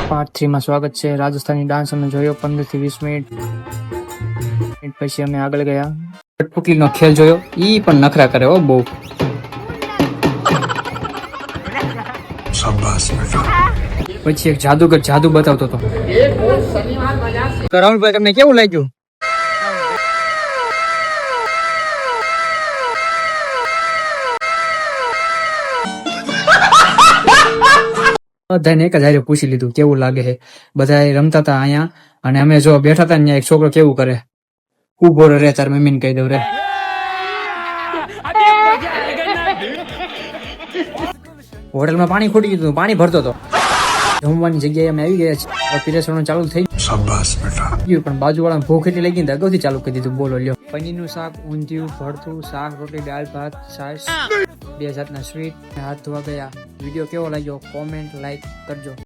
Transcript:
Part 3 માં સ્વાગત છે। રાજસ્થાની ડાન્સ અમે જોયો 15 થી 20 મિનિટ પછી અમે આગળ ગયા। કઠપુતલીનો ખેલ જોયો, ઈ પણ નખરા કરે હો બહુ। શાબાશ બેટા। પછી એક જાદુગર જાદુ બતાવતો હતો। રાહુલભાઈ તમને કેવું લાગ્યું? બધાને એક જ હારે પૂછી લીધું કેવું લાગે છે। બધા રમતા હતા અહીંયા અને અમે જો બેઠા હતા ને એક છોકરો કેવું કરે, ઉભો રે તાર મમ્મીને કહી દઉં રે। હોટલમાં પાણી ખૂટી ગયું હતું, પાણી ભરતો હતો। જમવાની જગ્યાએ અમે આવી ગયા છીએ, પીરસવાનું ચાલુ થઈ ગયું। શાબાશ બેટા। પણ બાજુવાળા ભૂખ એટલી લાગી ને અગાઉથી ચાલુ કરી દીધું। બોલો લ્યો, પનીરનું શાક, ઊંધિયું, ભરથું, શાક, રોટલી, દાળ ભાત, છાશ, 2 જાતના સ્વીટ, હાથ ધોવા ગયા। વિડીયો કેવો લાગ્યો કોમેન્ટ લાઈક કરજો।